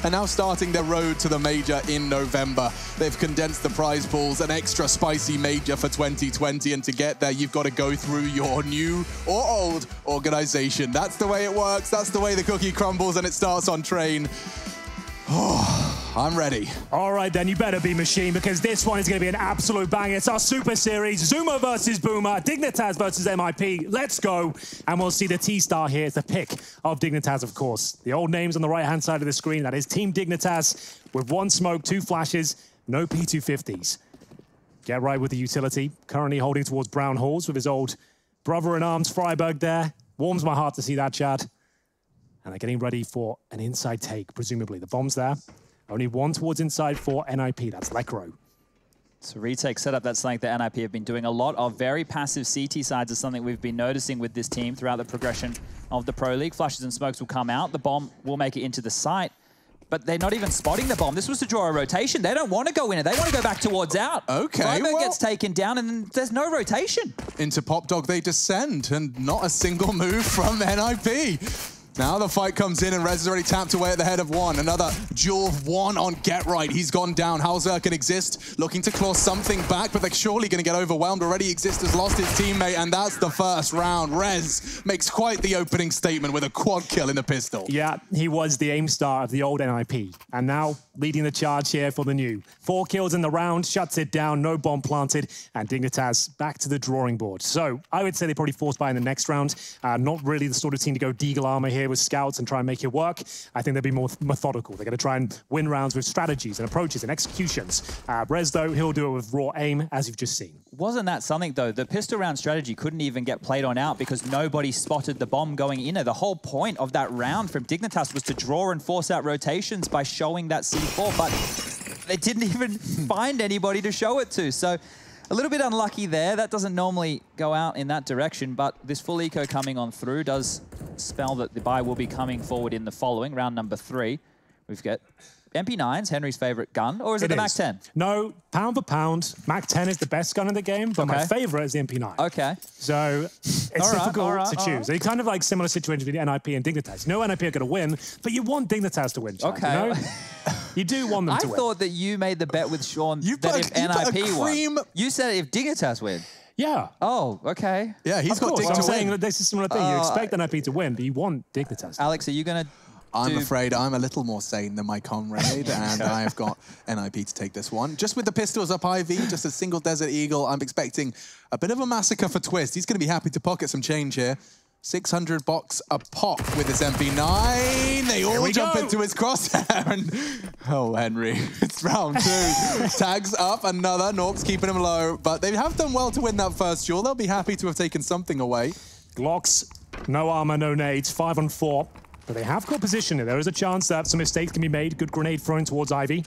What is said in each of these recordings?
and now starting their road to the major in November. They've condensed the prize pools, an extra spicy major for 2020, and to get there, you've got to go through your new or old organization. That's the way it works. That's the way the cookie crumbles, and it starts on Train. Oh, I'm ready. All right, then you better be, Machine, because this one is going to be an absolute banger. It's our Super Series, Zuma versus Boomer, Dignitas versus MIP. Let's go, and we'll see the T-Star here. It's the pick of Dignitas, of course. The old names on the right-hand side of the screen. That is Team Dignitas with 1 smoke, 2 flashes, no P250s. Get right with the utility. Currently holding towards Brown Halls with his old brother-in-arms, Freiberg there. Warms my heart to see that, Chad. And they're getting ready for an inside take, presumably. The bomb's there. Only 1 towards inside for NIP. That's Lecro. So retake setup, that's something that NIP have been doing a lot of. Very passive CT sides is something we've been noticing with this team throughout the progression of the Pro League. Flashes and smokes will come out. The bomb will make it into the site. But they're not even spotting the bomb. This was to draw a rotation. They don't want to go in it. They want to go back towards out. Okay, Freiberg gets taken down, and then there's no rotation. Into Pop Dog they descend, and not a single move from NIP. Now the fight comes in, and Rez is already tapped away at the head of 1. Another duel of 1 on Get Right. He's gone down. Hauser can exist, looking to claw something back, but they're surely going to get overwhelmed. Already Exist has lost his teammate, and that's the first round. Rez makes quite the opening statement with a quad kill in the pistol. Yeah, he was the aim star of the old NIP, and now leading the charge here for the new. 4 kills in the round, shuts it down, no bomb planted, and Dignitas back to the drawing board. So I would say they probably force buy in the next round. Not really the sort of team to go Deagle Armor here with scouts and try and make it work. I think they'll be more methodical. They're going to try and win rounds with strategies and approaches and executions. Rez, though, he'll do it with raw aim, as you've just seen. Wasn't that something, though? The pistol round strategy couldn't even get played on out because nobody spotted the bomb going in there. The whole point of that round from Dignitas was to draw and force out rotations by showing that C4, but they didn't even find anybody to show it to. So a little bit unlucky there. That doesn't normally go out in that direction, but this full eco coming on through does spell that the buy will be coming forward in the following, round number 3. We've got MP9's Henry's favorite gun, or is it the Mac 10? No, pound for pound, Mac 10 is the best gun in the game, but my favorite is the MP9. Okay. So it's difficult to choose. They're kind of like similar situation with NIP and Dignitas. No NIP are going to win, but you want Dignitas to win, Chad, you know? You do want them to win. I thought that you made the bet with Sean that if NIP won. You said if Dignitas win. Yeah. Oh, okay. Yeah, he's got Dig to win. I'm saying that this is a similar thing. You expect NIP to win, but you want Dignitas. Alex, are you going to I'm afraid I'm a little more sane than my comrade, and I have got NIP to take this one. Just with the pistols up IV, just a single Desert Eagle, I'm expecting a bit of a massacre for Twist. He's going to be happy to pocket some change here. 600 bucks a pop with this MP9. They all jump into his crosshair. And oh, Henry, it's round 2. Tags up another. Norks keeping him low, but they have done well to win that first duel. They'll be happy to have taken something away. Glocks, no armor, no nades, 5 on 4. But they have got position here. There is a chance that some mistakes can be made. Good grenade thrown towards Ivy.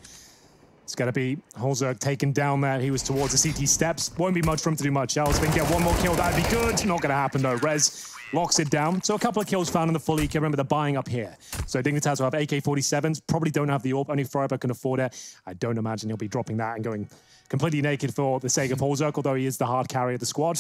It's going to be Holzerg taken down there. He was towards the CT steps. Won't be much for him to do much else. If they can get 1 more kill, that'd be good. Not going to happen, though. Rez locks it down. So a couple of kills found in the full EK. Remember, they're buying up here. So Dignitas will have AK-47s. Probably don't have the AWP. Only Freiberg can afford it. I don't imagine he'll be dropping that and going completely naked for the sake of Holzerg, although he is the hard carry of the squad.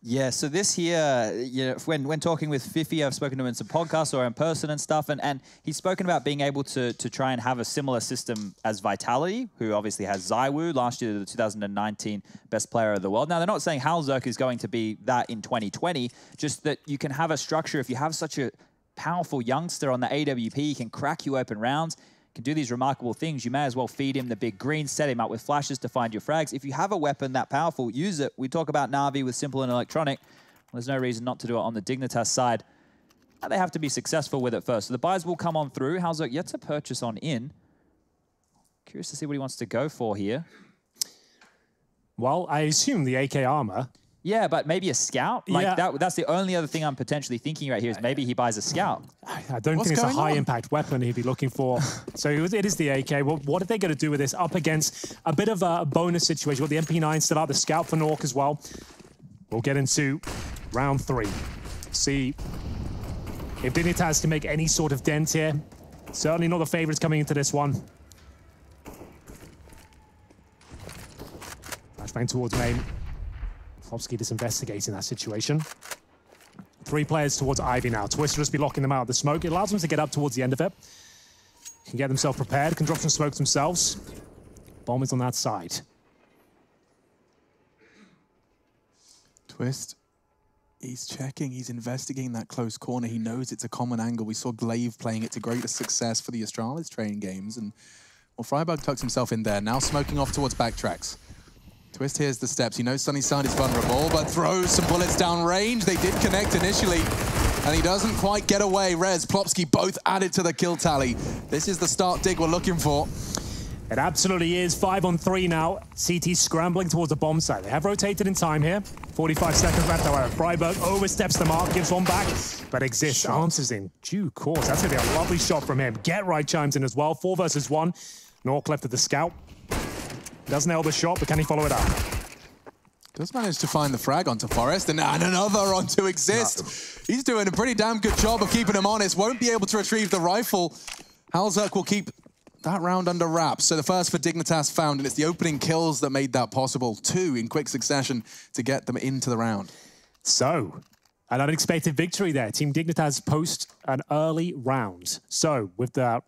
Yeah, so this here, you know, when talking with Fifi, I've spoken to him in some podcasts or in person and stuff, and he's spoken about being able to try and have a similar system as Vitality, who obviously has Zywoo, last year the 2019 best player of the world. Now, they're not saying Halzerk is going to be that in 2020, just that you can have a structure. If you have such a powerful youngster on the AWP, he can crack you open rounds, can do these remarkable things. You may as well feed him the big green, set him up with flashes to find your frags. If you have a weapon that powerful, use it. We talk about Na'Vi with Simple and Electronic. Well, there's no reason not to do it on the Dignitas side. And they have to be successful with it first. So the buys will come on through. Halzerk yet to purchase on in. Curious to see what he wants to go for here. Well, I assume the AK armor. Yeah, but maybe a scout? Like that's the only other thing I'm potentially thinking right here is maybe he buys a scout. I don't think it's a high-impact weapon he'd be looking for. So it is the AK. Well, what are they going to do with this up against a bit of a bonus situation? Well, the MP9 still out, the scout for Nork as well. We'll get into round 3. See if Dignitas can make any sort of dent here. Certainly not the favorites coming into this one. Flashbang towards main. Hofsky just investigating that situation. 3 players towards Ivy now. Twist will just be locking them out of the smoke. It allows them to get up towards the end of it. can get themselves prepared, can drop some smokes themselves. Bomb is on that side. Twist. He's checking, he's investigating that close corner. He knows it's a common angle. We saw Glaive playing it to greater success for the Astralis training games. And well, Freiburg tucks himself in there, now smoking off towards backtracks. Twist hears the steps. He knows Sunnyside is vulnerable, but throws some bullets down range. They did connect initially, and he doesn't quite get away. Rez, Plopsky both added to the kill tally. This is the start dig we're looking for. It absolutely is. 5 on 3 now. CT scrambling towards the bomb site. They have rotated in time here. 45 seconds left, however. Freiburg oversteps the mark, gives one back, but exists, answers in due course. That's going to be a lovely shot from him. Get right chimes in as well. 4 versus 1. Nork left at the scout. Does nail the shot, but can he follow it up? Does manage to find the frag onto Forest, and another onto Exist. No. He's doing a pretty damn good job of keeping him honest. Won't be able to retrieve the rifle. Halzerk will keep that round under wraps. So the first for Dignitas found, and it's the opening kills that made that possible. 2 in quick succession to get them into the round. So, an unexpected victory there. Team Dignitas post an early round. So, with the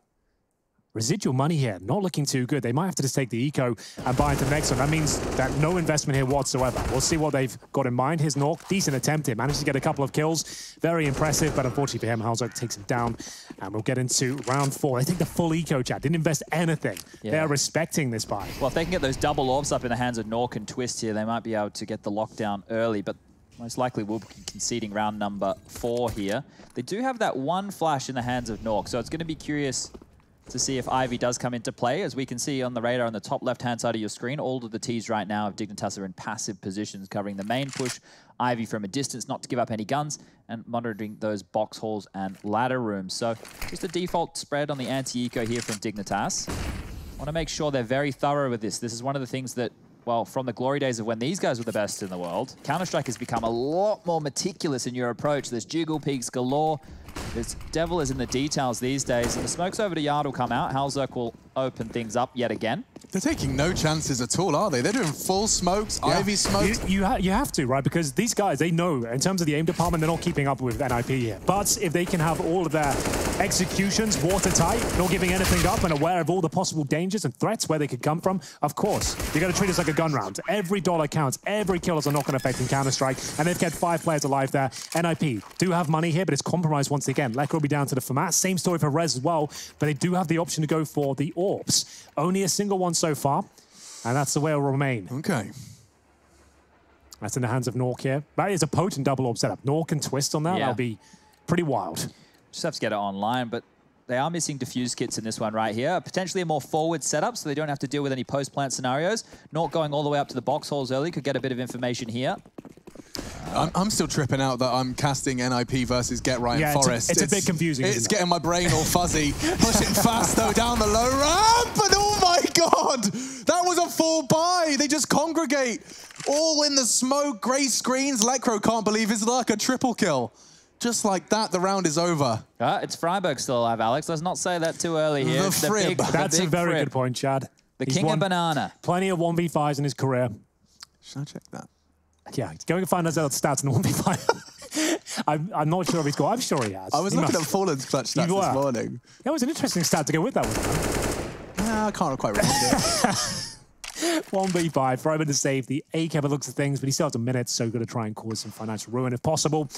residual money here, not looking too good. They might have to just take the eco and buy into the next one. That means that no investment here whatsoever. We'll see what they've got in mind. Here's Nork, decent attempt here. Managed to get a couple of kills. Very impressive, but unfortunately for him, Halzerk takes him down. And we'll get into round 4. They take the full eco, chat. Didn't invest anything. Yeah. They're respecting this buy. Well, if they can get those double orbs up in the hands of Nork and Twist here, they might be able to get the lockdown early, but most likely will be conceding round number 4 here. They do have that one flash in the hands of Nork, so it's going to be curious to see if Ivy does come into play. As we can see on the radar on the top left-hand side of your screen, all of the Ts right now of Dignitas are in passive positions, covering the main push, Ivy from a distance, not to give up any guns, and monitoring those box halls and ladder rooms. So just a default spread on the anti-eco here from Dignitas. Want to make sure they're very thorough with this. This is one of the things that, well, from the glory days of when these guys were the best in the world, Counter-Strike has become a lot more meticulous in your approach. There's jiggle peaks galore. This devil is in the details these days. And the smokes over to Yard will come out. Halzerk will open things up yet again. They're taking no chances at all, are they? They're doing full smokes, yeah. Ivy smokes. You have to, right? Because these guys, they know, in terms of the aim department, they're not keeping up with NIP here. But if they can have all of their executions watertight, not giving anything up and aware of all the possible dangers and threats where they could come from, of course, you got to treat this like a gun round. Every dollar counts. Every kill is a knock-on effect in Counter-Strike. And they've kept 5 players alive there. NIP do have money here, but it's compromised once again. Lekr will be down to the FAMAS. Same story for Rez as well, but they do have the option to go for the orbs. Only a single one so far, and that's the way it will remain. Okay. That's in the hands of Nork here. That is a potent double orb setup. Nork and Twist on that, yeah. That'll be pretty wild. Just have to get it online, but they are missing diffuse kits in this one right here. Potentially a more forward setup, so they don't have to deal with any post-plant scenarios. Nork going all the way up to the box holes early could get a bit of information here. I'm still tripping out that I'm casting NIP versus Get Right and Forest. It's a bit confusing. It's getting my brain all fuzzy. Pushing fast though down the low ramp, and oh my god, that was a full buy. They just congregate all in the smoke. Grey screens. Lekr can't believe his luck. A triple kill. Just like that, the round is over. It's Freiburg still alive, Alex. Let's not say that too early here. The Frib. That's a very good point, Chad. The king of banana. Plenty of 1v5s in his career. Should I check that? Yeah, going to find those out stats in the 1v5. I'm not sure if he's got. I'm sure he has. I was looking at Fallen's clutch stats this morning. That was an interesting stat to go with that one. I can't quite remember it. 1v5, Freiburg to save the AK by looks of things, but he still has a minute, so going to try and cause some financial ruin if possible.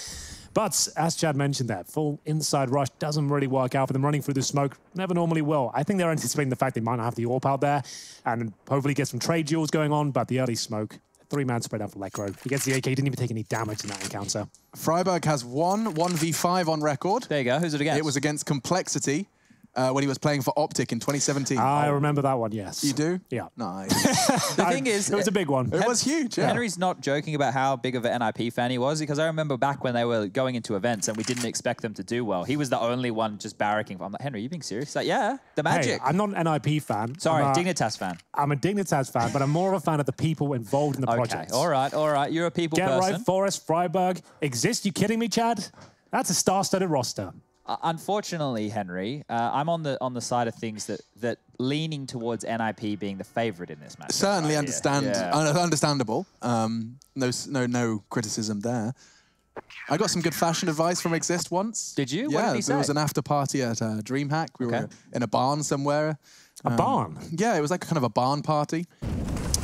But as Chad mentioned there, full inside rush doesn't really work out for them. Running through the smoke never normally will. I think they're anticipating the fact they might not have the AWP out there and hopefully get some trade duels going on, but the early smoke, 3-man spread out for Lekr. He gets the AK, didn't even take any damage in that encounter. Freiburg has won 1v5 on record. There you go. Who's it against? It was against Complexity when he was playing for Optic in 2017. I remember that one, yes. You do? Yeah. Nice. The thing is, it was a big one. It was huge, yeah. Henry's not joking about how big of an NIP fan he was, because I remember back when they were going into events and we didn't expect them to do well. He was the only one just barracking. I'm like, Henry, you being serious? He's like, yeah, the magic. Hey, I'm not an NIP fan. Sorry, Dignitas fan. I'm a Dignitas fan, but I'm more of a fan of the people involved in the project. All right. You're a people person. Get right, Forest, Freiburg. Exist? You kidding me, Chad? That's a star-studded roster. Unfortunately, Henry, I'm on the side of things that leaning towards NIP being the favourite in this match. Certainly understandable. No criticism there. I got some good fashion advice from Exist once. Did you? Yeah, What did he there was say? an after party at DreamHack. We were in a barn somewhere. A barn? Yeah, it was like kind of a barn party.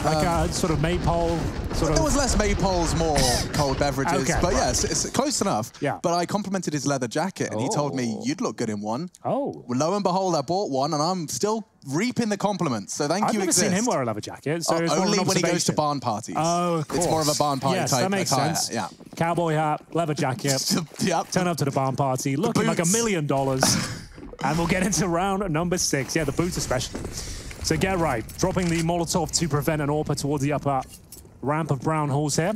Like a sort of maypole, There was less maypoles, more cold beverages. Okay, but yeah, it's close enough. Yeah. But I complimented his leather jacket, and he told me, you'd look good in one. Oh. Well, lo and behold, I bought one, and I'm still reaping the compliments. So thank I've you, never Exist. seen him wear a leather jacket. So it's more of only an when he goes to observation. barn parties. Oh, of course. It's more of a barn party yes, type that makes attire. sense. Yeah. Cowboy hat, leather jacket. Yep. Turn up to the barn party, looking like $1 million. And we'll get into round number 6. Yeah, the boots especially. So get right, dropping the Molotov to prevent an AWPer towards the upper ramp of Brown Halls here.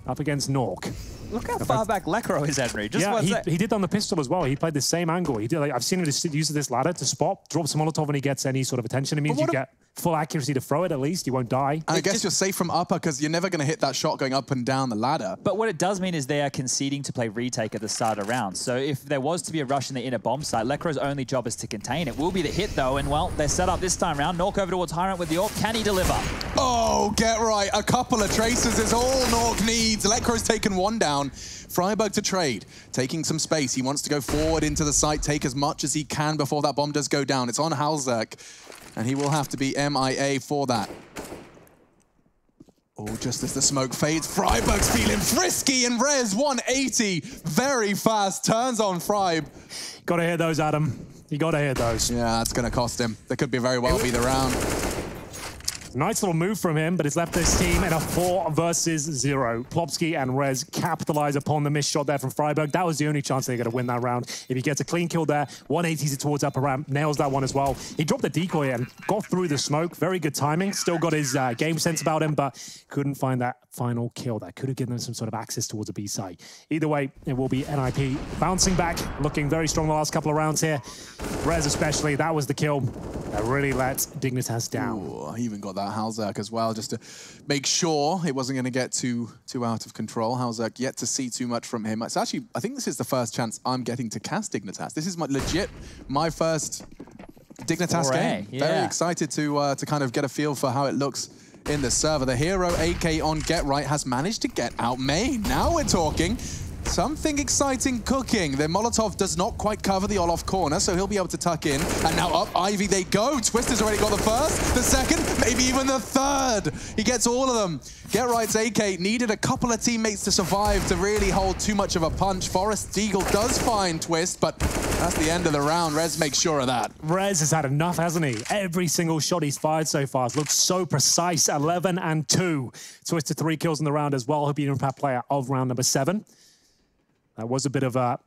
Up against Nork. Look how far back Lekro is, Henry. Just he did on the pistol as well. He played the same angle. He did. Like, I've seen him just use this ladder to spot, drops a Molotov, and he gets any sort of attention. It means you get full accuracy to throw it at least. You won't die. And I guess you're safe from upper because you're never going to hit that shot going up and down the ladder. But what it does mean is they are conceding to play retake at the start of round. So if there was to be a rush in the inner bomb site, Lekro's only job is to contain it. Will be the hit though, and well, they're set up this time round. Nork over towards Tyrant with the AWP. Can he deliver? Oh, get right. A couple of traces is all Nork needs. Lekro's taken one down. Freiburg to trade, taking some space. He wants to go forward into the site, take as much as he can before that bomb does go down. It's on Halzerk, and he will have to be MIA for that. Oh, just as the smoke fades, Freiburg's feeling frisky, and Rez 180, very fast, turns on Freib. Gotta hit those, Adam. You gotta hit those. Yeah, that's gonna cost him. That could be very well be the round. Nice little move from him, but it's left this team in a 4 versus 0. Plopsky and Rez capitalize upon the missed shot there from Freiburg. That was the only chance they're going to win that round. If he gets a clean kill there, 180s it towards upper ramp, nails that one as well. He dropped the decoy and got through the smoke. Very good timing. Still got his game sense about him, but couldn't find that final kill. That could have given them some sort of access towards a B site. Either way, it will be NIP bouncing back, looking very strong the last couple of rounds here. Rez especially, that was the kill that really let Dignitas down. Ooh, he even got that Halzerk as well, just to make sure it wasn't going to get too out of control. Halzerk yet to see too much from him. It's actually, I think this is the first chance I'm getting to cast Dignitas. This is my first Dignitas game. Yeah. Very excited to kind of get a feel for how it looks in the server. The hero AK on Get Right has managed to get out main. Now we're talking. Something exciting cooking. The Molotov does not quite cover the Olof corner, so he'll be able to tuck in. And now up Ivy they go. Twister's already got the first, the second, maybe even the third. He gets all of them. Get Right's AK needed a couple of teammates to survive to really hold too much of a punch. Forest Eagle does find Twist, but that's the end of the round. Rez makes sure of that. Rez has had enough, hasn't he? Every single shot he's fired so far has looked so precise. 11 and 2. Twisted 3 kills in the round as well. He'll be an impact player of round number 7. That was a bit of a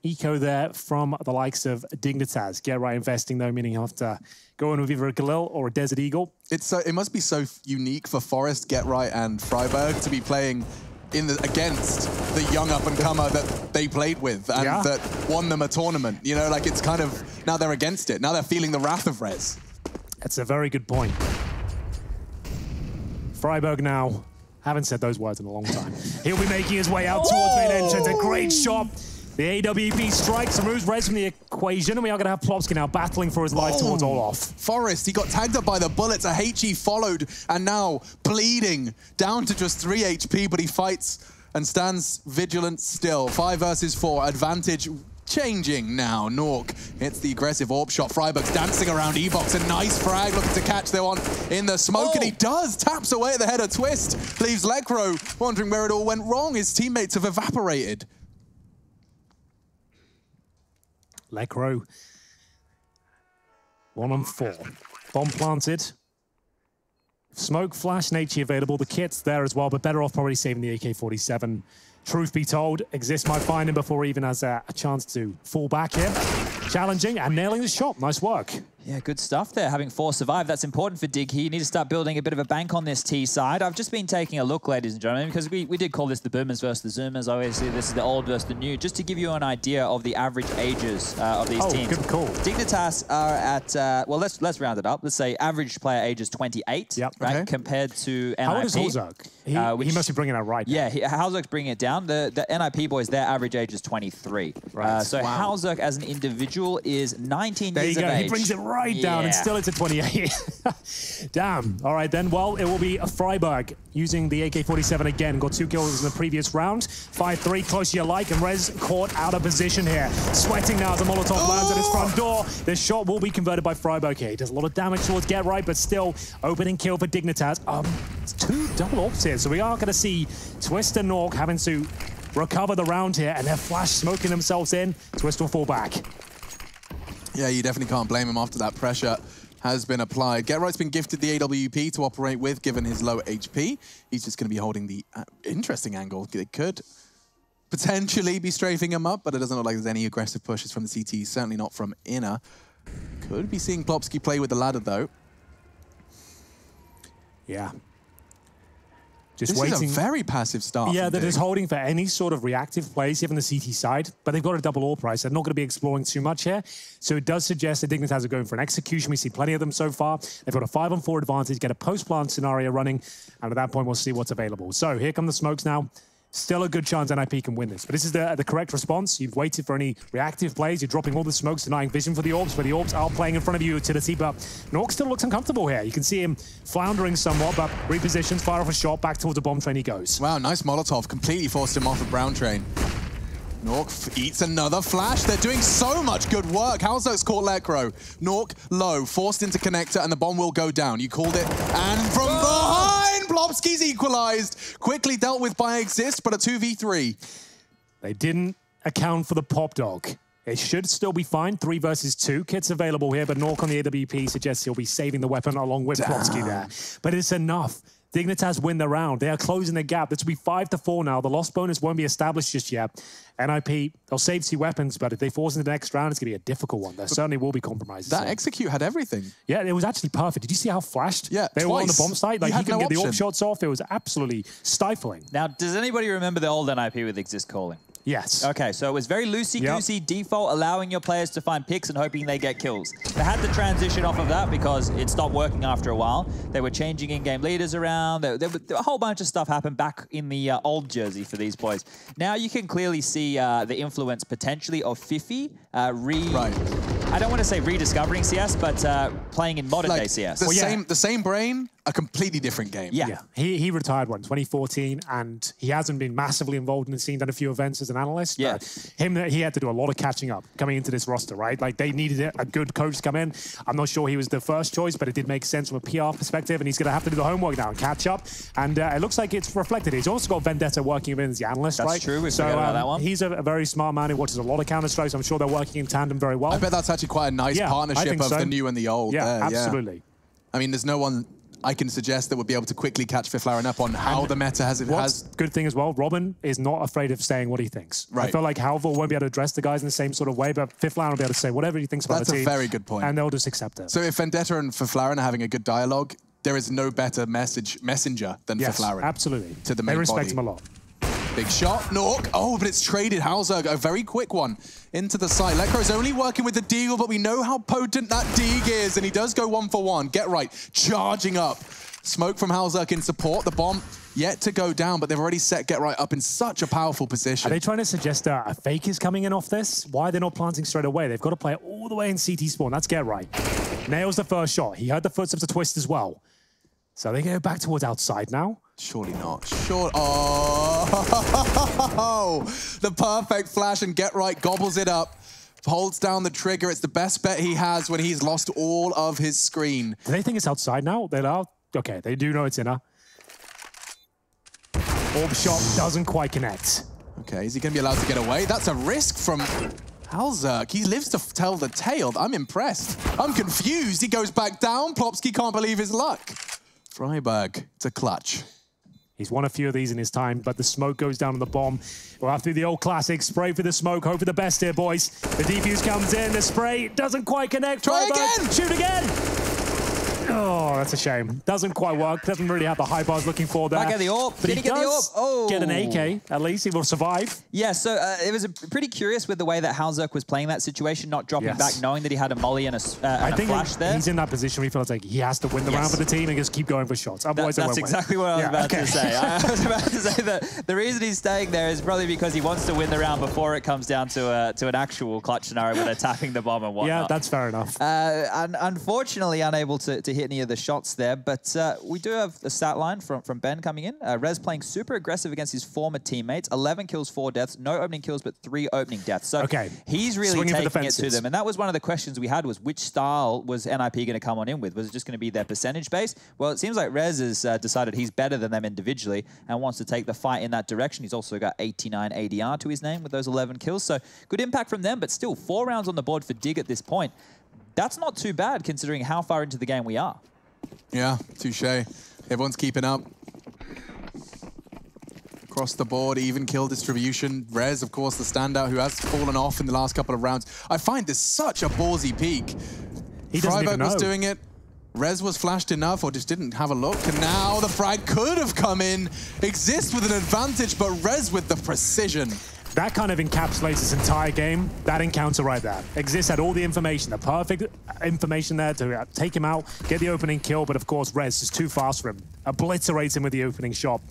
eco there from the likes of Dignitas. Get Right investing, though, meaning he'll have to go in with either a Galil or a Desert Eagle. It must be so unique for Forest, Get Right, and Freiburg to be playing against the young up-and-comer that they played with and that won them a tournament. You know, like it's kind of, now they're against it. Now they're feeling the wrath of Rez. That's a very good point. Freiburg now. Haven't said those words in a long time. He'll be making his way out towards main entrance. A great shot. The AWP strikes, removes Rez from the equation, and we are going to have Plopsky now battling for his life towards Olaf. Forest, he got tagged up by the bullets. A HE followed, and now bleeding down to just 3 HP, but he fights and stands vigilant still. 5 versus 4, advantage changing now. Nork hits the aggressive AWP shot. Freiburg's dancing around E-Box. A nice frag looking to catch the one in the smoke, and he does. Taps away at the head of Twist. Leaves Lekro wondering where it all went wrong. His teammates have evaporated. Lekro. 1 on 4. Bomb planted. Smoke, flash, and HE available. The kit's there as well, but better off probably saving the AK-47. Truth be told, Exist might find him before he even has a chance to fall back here. Challenging and nailing the shot. Nice work. Yeah, good stuff there. Having 4 survive, that's important for Dig here. You need to start building a bit of a bank on this T side. I've just been taking a look, ladies and gentlemen, because we did call this the Boomers versus the Zoomers. Obviously, this is the old versus the new. Just to give you an idea of the average ages of these teams. Good call. Dignitas are at, well, let's round it up. Let's say average player age is 28, right? Okay. Compared to NIP. How old is Halzerk? He must be bringing that right now. Yeah, Halzerk's bringing it down. down. The NIP boys, their average age is 23. Right. So Halzerk as an individual is 19 there years you go. of age. He brings it right down and still it's a 28. Damn. All right, then. Well, it will be a Freiburg using the AK-47 again. Got 2 kills in the previous round. 5-3, close to your like, and Rez caught out of position here. Sweating now as the Molotov lands at his front door. The shot will be converted by Freiburg here. He does a lot of damage towards Get Right, but still opening kill for Dignitas. It's 2 double ops here, so we are going to see Twist and Nork having to recover the round here, and they're flash smoking themselves in. Twist will fall back. Yeah, you definitely can't blame him after that pressure has been applied. Get Right's been gifted the AWP to operate with, given his low HP. He's just going to be holding the interesting angle. It could potentially be strafing him up, but it doesn't look like there's any aggressive pushes from the CT, certainly not from Inner. Could be seeing Plopsky play with the ladder, though. Yeah. Just waiting. This is a very passive start. Yeah, they're just holding for any sort of reactive plays here from the CT side, but they've got a double AWP price. They're not going to be exploring too much here. So it does suggest that Dignitas are going for an execution. We see plenty of them so far. They've got a 5-on-4 advantage, get a post-plant scenario running, and at that point, we'll see what's available. So here come the smokes now. Still a good chance NIP can win this. But this is the correct response. You've waited for any reactive plays. You're dropping all the smokes, denying vision for the AWPs, but the AWPs are playing in front of you, utility. But Nork still looks uncomfortable here. You can see him floundering somewhat, but repositions, fire off a shot, back towards the bomb train he goes. Wow, nice Molotov. Completely forced him off the brown train. Nork eats another flash. They're doing so much good work. Halzerk's caught Lekro. Nork low, forced into connector, and the bomb will go down. You called it. And from behind, Plopsky's equalized. Quickly dealt with by Exist, but a 2v3. They didn't account for the pop dog. It should still be fine. 3 versus 2. Kits available here, but Nork on the AWP suggests he'll be saving the weapon along with Plopsky there. But it's enough. Dignitas win the round. They are closing the gap. This will be 5-4 now. The loss bonus won't be established just yet. NIP, they'll save 2 weapons, but if they force into the next round, it's going to be a difficult one. There certainly will be compromises. That execute had everything. Yeah, it was actually perfect. Did you see how flashed they were on the bomb site? Like, he couldn't get the AWP shots off. It was absolutely stifling. Now, does anybody remember the old NIP with Exist calling? Yes. Okay, so it was very loosey-goosey default, allowing your players to find picks and hoping they get kills. They had to transition off of that because it stopped working after a while. They were changing in-game leaders around. There a whole bunch of stuff happened back in the old jersey for these boys. Now you can clearly see the influence potentially of Fifi I don't want to say rediscovering CS, but playing in modern-day CS. The same brain, a completely different game. Yeah. He retired, 2014, and he hasn't been massively involved in the scene, done a few events as an analyst. Yeah. But he had to do a lot of catching up coming into this roster, right? Like, they needed a good coach to come in. I'm not sure he was the first choice, but it did make sense from a PR perspective, and he's going to have to do the homework now and catch up. And it looks like it's reflected. He's also got Vendetta working with him as the analyst, right? That's true. We forgot about that one. He's a very smart man who watches a lot of Counter-Strike, so I'm sure they're working in tandem very well. I bet that's actually quite a nice partnership of the new and the old. Yeah, there, absolutely. I mean, there's no one I can suggest that would be able to quickly catch Fiflaren up on how the meta has. Good thing as well, Robin is not afraid of saying what he thinks. Right. I feel like Halvor won't be able to address the guys in the same sort of way, but Fiflaren will be able to say whatever he thinks about the team. That's a very good point. And they'll just accept it. So if Vendetta and Fiflaren are having a good dialogue, there is no better messenger than Fiflaren. Absolutely. To the main They respect body. him a lot. Big shot, Nork. Oh, but it's traded. Halzerk, a very quick one into the site. Lekro's only working with the Deagle, but we know how potent that Deag is, and he does go 1-for-1. Get right, charging up. Smoke from Halzerk in support. The bomb yet to go down, but they've already set Get Right up in such a powerful position. Are they trying to suggest a fake is coming in off this? Why they're not planting straight away? They've got to play it all the way in CT spawn. That's Get Right. Nails the first shot. He heard the footsteps of Twist as well. So they go back towards outside now. Surely not. Oh, the perfect flash, and Get Right gobbles it up. Holds down the trigger. It's the best bet he has when he's lost all of his screen. Do they think it's outside now? They are. Okay, they do know it's inner. Orb shot doesn't quite connect. Okay, is he going to be allowed to get away? That's a risk from Halzerk. He lives to tell the tale. I'm impressed. I'm confused. He goes back down. Plopsky can't believe his luck. Freiburg to clutch. He's won a few of these in his time, but the smoke goes down on the bomb. We'll have to do the old classic. Spray for the smoke. Hope for the best here, boys. The defuse comes in. The spray doesn't quite connect. Try Freiburg, again! shoot again! Oh, that's a shame. Doesn't quite work. Doesn't really have the hype I was looking for there. Might get the AWP. But Did he get the AWP? Oh. Get an AK. At least he will survive. Yeah, so it was pretty curious with the way that Halzerk was playing that situation, not dropping back, knowing that he had a molly and a flash there. He's in that position where he feels like he has to win the round for the team and just keep going for shots. Otherwise, that's exactly what I was about to say. I was about to say that the reason he's staying there is probably because he wants to win the round before it comes down to an actual clutch scenario where they're tapping the bomb and whatnot. Yeah, that's fair enough. And unfortunately, unable to hit any of the shots there, but we do have a stat line from Ben coming in. Rez playing super aggressive against his former teammates, 11 kills, 4 deaths, no opening kills, but 3 opening deaths. So he's really taking it to them. And that was one of the questions we had was which style was NIP going to come on in with? Was it just going to be their percentage base? Well, it seems like Rez has decided he's better than them individually and wants to take the fight in that direction. He's also got 89 ADR to his name with those 11 kills. So good impact from them, but still 4 rounds on the board for Dig at this point. That's not too bad considering how far into the game we are. Yeah, touche. Everyone's keeping up. Across the board, even kill distribution. Rez, of course, the standout who has fallen off in the last couple of rounds. I find this such a ballsy peak. Freiburg was doing it. Rez was flashed enough or just didn't have a look. And now the frag could have come in. Exists with an advantage, but Rez with the precision. That kind of encapsulates this entire game, that encounter right there. Exist had all the information, the perfect information there to take him out, get the opening kill, but of course Rez is too fast for him. Obliterates him with the opening shot.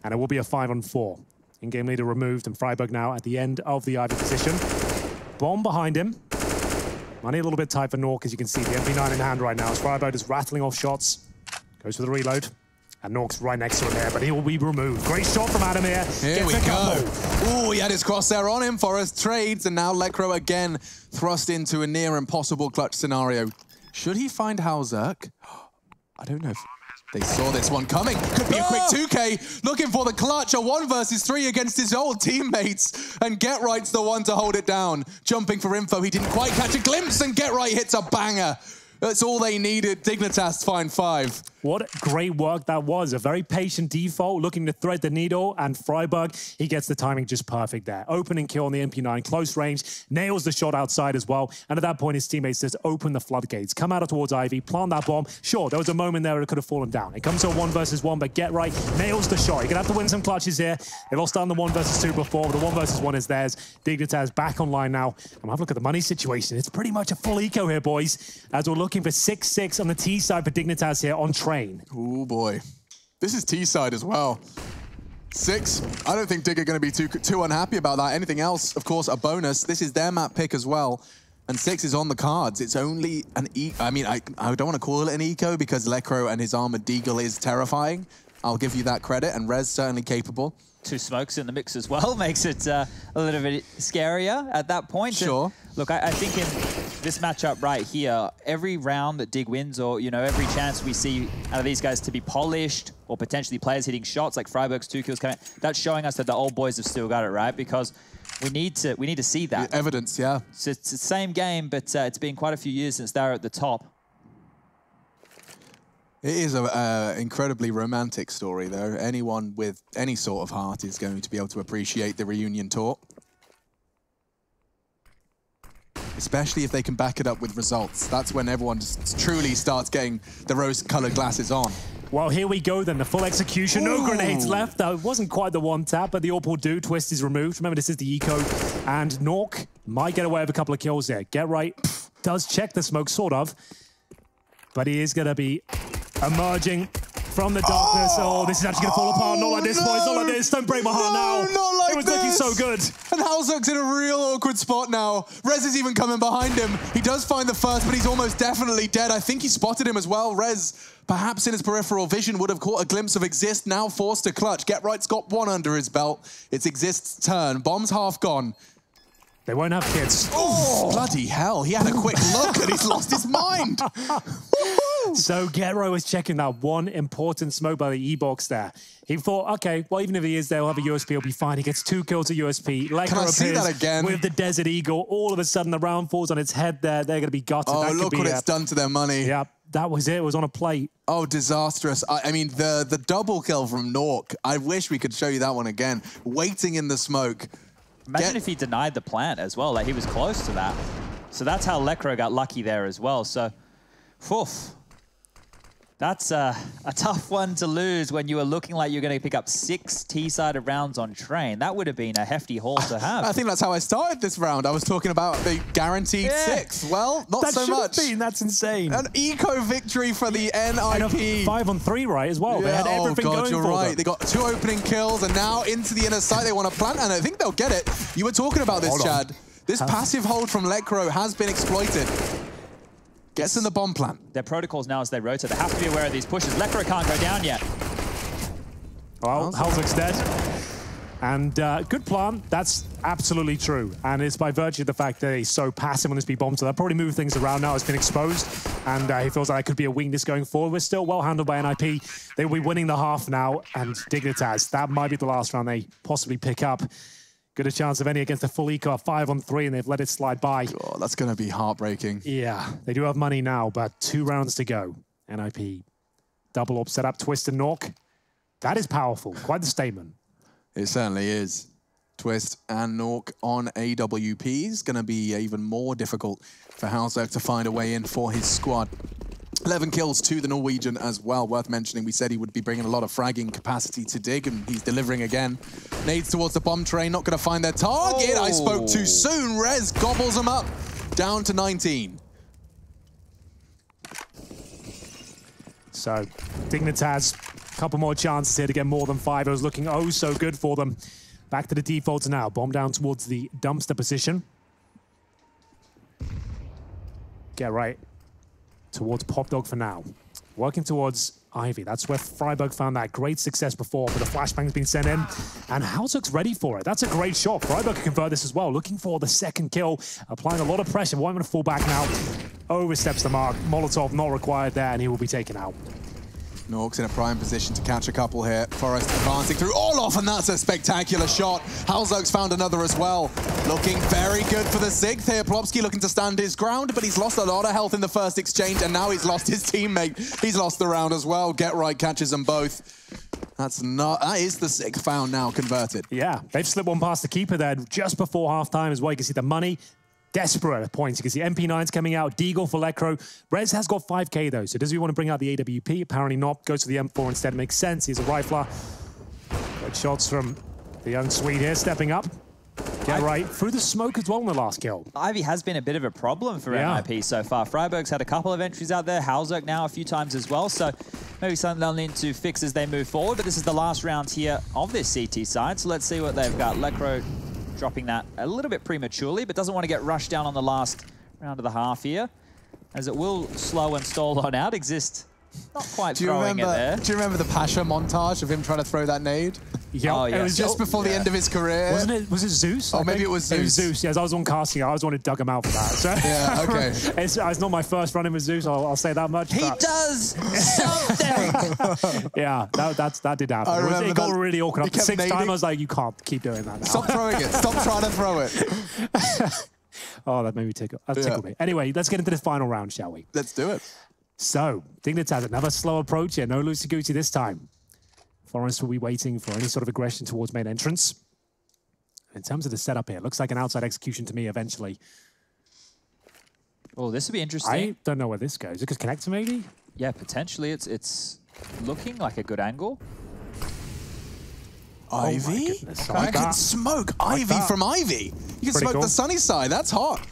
And it will be a 5-on-4. In-game leader removed, and Freiburg now at the end of the Ivy position. Bomb behind him. Money a little bit tight for Nork, as you can see, the MP9 in hand right now. As Freiburg is rattling off shots. Goes for the reload. And Nork's right next to him there, but he will be removed. Great shot from Adam here. Here we go. Ooh, he had his crosshair on him for us. Trades, and now Lekro again thrust into a near impossible clutch scenario. Should he find Halzerk? I don't know if they saw this one coming. Could be a quick 2K. Looking for the clutch. A 1 versus 3 against his old teammates. And GetRight's the one to hold it down. Jumping for info. He didn't quite catch a glimpse, and GetRight hits a banger. That's all they needed. Dignitas find 5. What great work that was. A very patient default, looking to thread the needle, and Freiburg, he gets the timing just perfect there. Opening kill on the MP9, close range, nails the shot outside as well, and at that point, his teammates just open the floodgates, come out towards Ivy, plant that bomb. Sure, there was a moment there where it could have fallen down. It comes to a 1 versus 1, but GetRight nails the shot. You're going to have to win some clutches here. They lost down the 1 versus 2 before, but the 1 versus 1 is theirs. Dignitas back online now. And have a look at the money situation. It's pretty much a full eco here, boys, as we're looking for 6-6 on the T side for Dignitas here on Train. Oh boy. This is T side as well. 6. I don't think Dig are going to be too unhappy about that. Anything else, of course, a bonus. This is their map pick as well. And 6 is on the cards. It's only an I mean, I don't want to call it an eco because Lekro and his armored deagle is terrifying. I'll give you that credit, and Rez certainly capable. 2 smokes in the mix as well makes it a little bit scarier at that point. Sure. And look, I think in this matchup right here, every round that Dig wins, or every chance we see out of these guys to be polished, or potentially players hitting shots like Freiburg's 2 kills coming, that's showing us that the old boys have still got it, right? Because we need to see that. The evidence, yeah. So it's the same game, but it's been quite a few years since they were at the top. It is an incredibly romantic story, though. Anyone with any sort of heart is going to be able to appreciate the reunion tour. Especially if they can back it up with results. That's when everyone just truly starts getting the rose-colored glasses on. Well, here we go then, the full execution. No grenades left. It wasn't quite the 1 tap, but the AWP will do. Twist is removed. Remember, this is the eco. And Nork might get away with a couple of kills there. GetRight does check the smoke, sort of. But he is going to be emerging from the darkness. Oh, this is actually going to fall apart. Not like this, boys. Not like this. Don't break my heart now. Not like it was looking so good. And Halzerk's in a real awkward spot now. Rez is even coming behind him. He does find the first, but he's almost definitely dead. I think he spotted him as well. Rez, perhaps in his peripheral vision, would have caught a glimpse of Exist, now forced to clutch. GetRight's got 1 under his belt. It's Exist's turn. Bomb's half gone. They won't have kids. Oh, bloody hell. He had a quick look and he's lost his mind. So GetRight was checking that 1 important smoke by the E-box there. He thought, okay, well, even if he is there, he'll have a USP, he'll be fine. He gets 2 kills at USP. Can I see that again? With the Desert Eagle. All of a sudden, the round falls on its head there. They're going to be gutted. Oh, look what it's done to their money. Yeah, that was it. It was on a plate. Oh, disastrous. I mean, the double kill from Nork. I wish we could show you that one again. Waiting in the smoke. Imagine if he denied the plant as well. Like, he was close to that. So that's how Lekro got lucky there as well. So, oof. That's a tough one to lose when you were looking like you're going to pick up 6 T-sided rounds on train. That would have been a hefty haul to have. I think that's how I started this round. I was talking about the guaranteed 6. Well, not that so much. That's insane. An eco victory for the NIP. 5-on-3, right, as well. Yeah, They had everything going you're for right. them. They got 2 opening kills, and now into the inner side they want to plant, and I think they'll get it. You were talking about this, Chad. This passive hold from Lekro has been exploited. Gets in the bomb plant. Their protocols now as they rotate, they have to be aware of these pushes. Lekro can't go down yet. Well, Halzuk's dead. And good plan, that's absolutely true. And it's by virtue of the fact that he's so passive on this B-bomb, so they'll probably move things around now. It's been exposed, and he feels like that could be a weakness going forward. We're still well handled by NIP. They will be winning the half now, and Dignitas, that might be the last round they possibly pick up. Good a chance of any against the full eco, 5-on-3, and they've let it slide by. Oh, that's going to be heartbreaking. Yeah, they do have money now, but 2 rounds to go. NIP, double up, set up, twist and knock. That is powerful, quite the statement. It certainly is. Twist and Nork on AWP is going to be even more difficult for Halzuk to find a way in for his squad. 11 kills to the Norwegian as well. Worth mentioning, we said he would be bringing a lot of fragging capacity to Dig, and he's delivering again. Nades towards the bomb train, not going to find their target. I spoke too soon. Rez gobbles them up, down to 19. So, Dignitas, a couple more chances here to get more than 5. It was looking oh so good for them. Back to the defaults now. Bomb down towards the dumpster position. Get right towards Pop Dog for now. Working towards Ivy. That's where Freiburg found that great success before, but the flashbang's been sent in, and Halzuk's ready for it. That's a great shot. Freiburg can convert this as well. Looking for the second kill, applying a lot of pressure. Won't going to fall back now. Oversteps the mark. Molotov not required there, and he will be taken out. Nork's in a prime position to catch a couple here. Forrest advancing through Orloff, and that's a spectacular shot. Halzuk's found another as well. Looking very good for the 6th here. Plopsky looking to stand his ground, but he's lost a lot of health in the first exchange, and now he's lost his teammate. He's lost the round as well. Get right catches them both. That is the 6th found now converted. Yeah, they've slipped one past the keeper there just before halftime as well. You can see the money. Desperate at points. You can see MP9's coming out, Deagle for Lekro. Rez has got 5k though, so does he want to bring out the AWP? Apparently not. Goes to the M4 instead. Makes sense. He's a rifler. Good shots from the young Swede here, stepping up. Get right through the smoke as well in the last kill. Ivy has been a bit of a problem for NIP so far. Freiburg's had a couple of entries out there. Halzuk now a few times as well, so maybe something they'll need to fix as they move forward. But this is the last round here of this CT side, so let's see what they've got. Lekro dropping that a little bit prematurely, but doesn't want to get rushed down on the last round of the half here, as it will slow and stall on out. Exist not quite throwing it there. Do you remember the Pasha montage of him trying to throw that nade? Yeah, oh, it was just before the end of his career. Wasn't it? Was it Zeus? Oh, maybe it was Zeus. It was Zeus. Yes, I was on casting. I was the one who dug him out for that. So yeah, okay. it's not my first run in with Zeus. I'll say that much. He does something. Yeah, that did happen. It got really awkward. After the 6th time, I was like, you can't keep doing that now. Stop throwing it. Stop trying to throw it. Oh, that made me tickle. That tickled me. Anyway, let's get into the final round, shall we? Let's do it. So, Dignitas, another slow approach here. No Lusaguti this time. Forrest will be waiting for any sort of aggression towards main entrance. In terms of the setup here, looks like an outside execution to me eventually. Oh, this would be interesting. I don't know where this goes. Is it because connector maybe? Yeah, potentially. It's looking like a good angle. Ivy? Oh I can smoke Ivy from Ivy. You can smoke the sunny side. That's hot.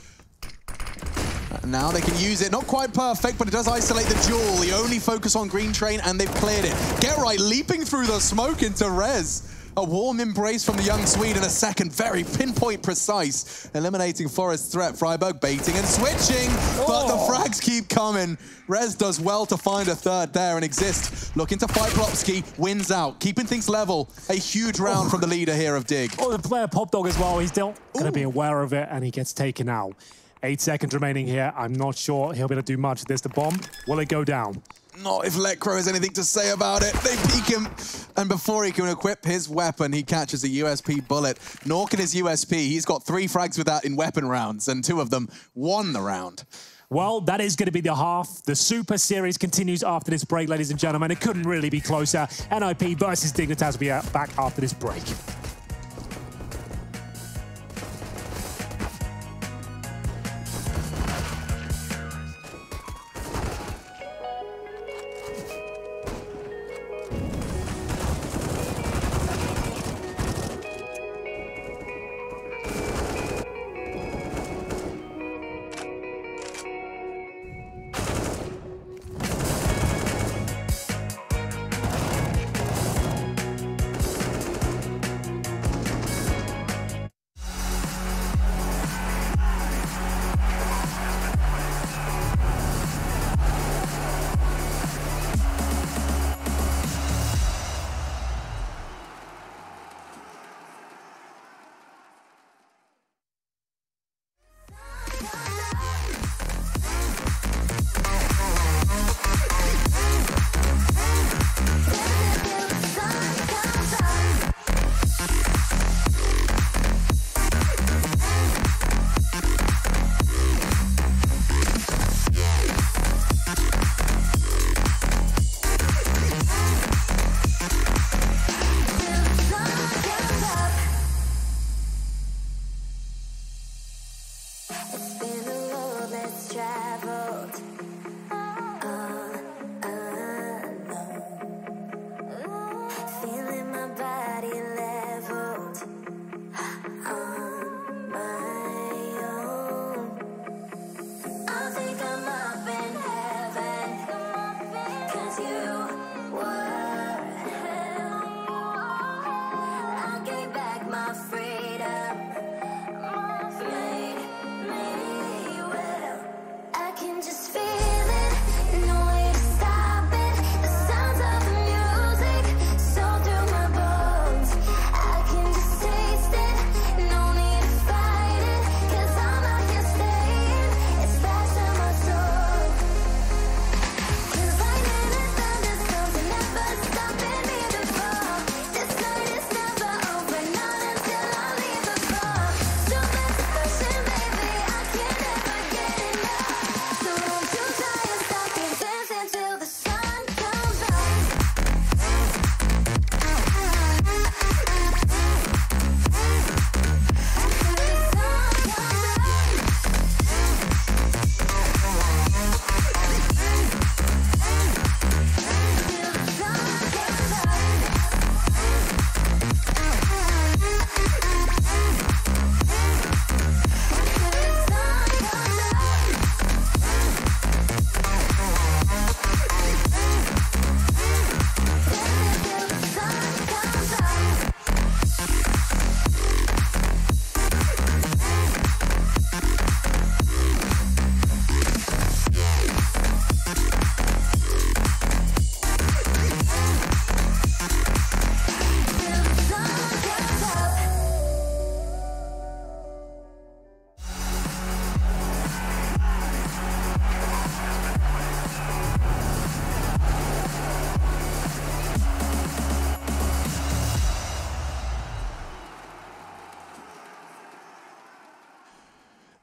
Now they can use it. Not quite perfect, but it does isolate the duel. The only focus on green train, and they've cleared it. Get right, leaping through the smoke into Rez. A warm embrace from the young Swede in a second. Very pinpoint precise. Eliminating Forrest's threat. Freiburg baiting and switching. But the frags keep coming. Rez does well to find a third there and Exist. Looking to fight Plopsky. Wins out. Keeping things level. A huge round from the leader here of Dig. Oh, the player Pop Dog as well. He's still going to be aware of it, and he gets taken out. 8 seconds remaining here. I'm not sure he'll be able to do much. There's the bomb. Will it go down? Not if Lekro has anything to say about it. They peek him, and before he can equip his weapon, he catches a USP bullet. Nork and his USP, he's got 3 frags with that in weapon rounds, and 2 of them won the round. Well, that is going to be the half. The Super Series continues after this break, ladies and gentlemen. It couldn't really be closer. NIP versus Dignitas will be back after this break.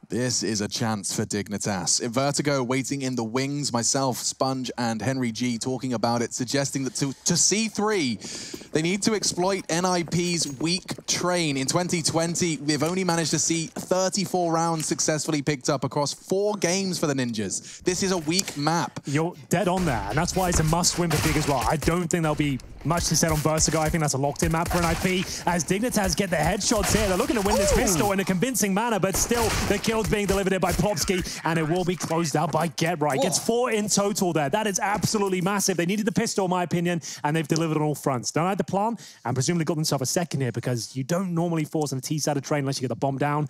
This is a chance for Dignitas. Vertigo waiting in the wings, myself, Sponge, and Henry G talking about it, suggesting that to C3, they need to exploit NIP's weak train. In 2020, they've only managed to see 34 rounds successfully picked up across 4 games for the Ninjas. This is a weak map. You're dead on there, and that's why it's a must-win for Dig as well. I don't think there'll be much to say on Vertigo. I think that's a locked-in map for NIP. As Dignitas get the headshots here, they're looking to win this pistol in a convincing manner, but still the kill's being delivered here by Plopsky, and it will be closed out by Get Right. Gets 4 in total there. That is absolutely massive. They needed the pistol, in my opinion, and they've delivered on all fronts. Don't like the plan, and presumably got themselves a second here, because you don't normally force on a T-side of train unless you get the bomb down.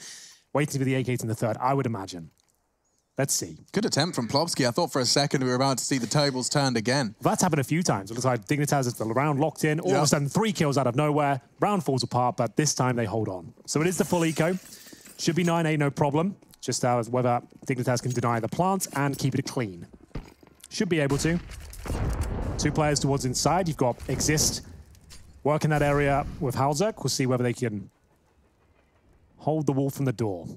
Waiting for the AKs in the third, I would imagine. Let's see. Good attempt from Plopsky. I thought for a second we were about to see the tables turned again. That's happened a few times. It looks like Dignitas has the round locked in. All of a sudden, 3 kills out of nowhere. Round falls apart, but this time they hold on. So it is the full eco. Should be 9-8, no problem. Just whether Dignitas can deny the plant and keep it clean. Should be able to. 2 players towards inside. You've got Exist working that area with Halzerk. We'll see whether they can hold the wall from the door.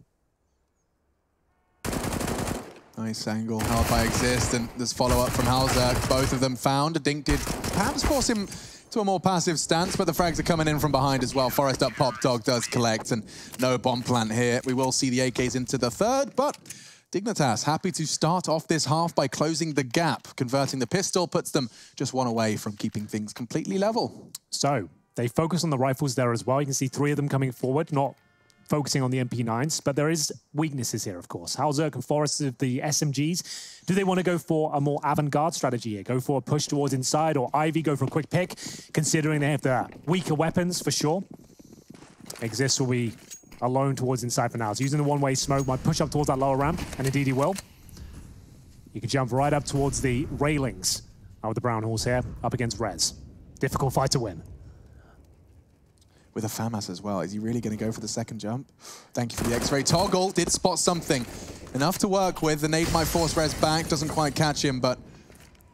Nice angle held by Exist, and there's follow-up from Halzerk. Both of them found. Dink did perhaps force him to a more passive stance, but the frags are coming in from behind as well. Forest up, Pop Dog does collect, and no bomb plant here. We will see the AKs into the third, but Dignitas happy to start off this half by closing the gap. Converting the pistol puts them just 1 away from keeping things completely level. So they focus on the rifles there as well. You can see 3 of them coming forward, not focusing on the MP9s, but there is weaknesses here, of course. Halzerk and Forrest of the SMGs. Do they want to go for a more avant-garde strategy here? Go for a push towards inside, or Ivy go for a quick pick, considering they have the weaker weapons for sure? Exist will be alone towards inside for now. So using the one-way smoke, might push up towards that lower ramp, and indeed he will. You can jump right up towards the railings with the Brown Horse here, up against Rez. Difficult fight to win. With a FAMAS as well. Is he really going to go for the second jump? Thank you for the X-ray toggle. Did spot something. Enough to work with. The nade might force Rez back. Doesn't quite catch him, but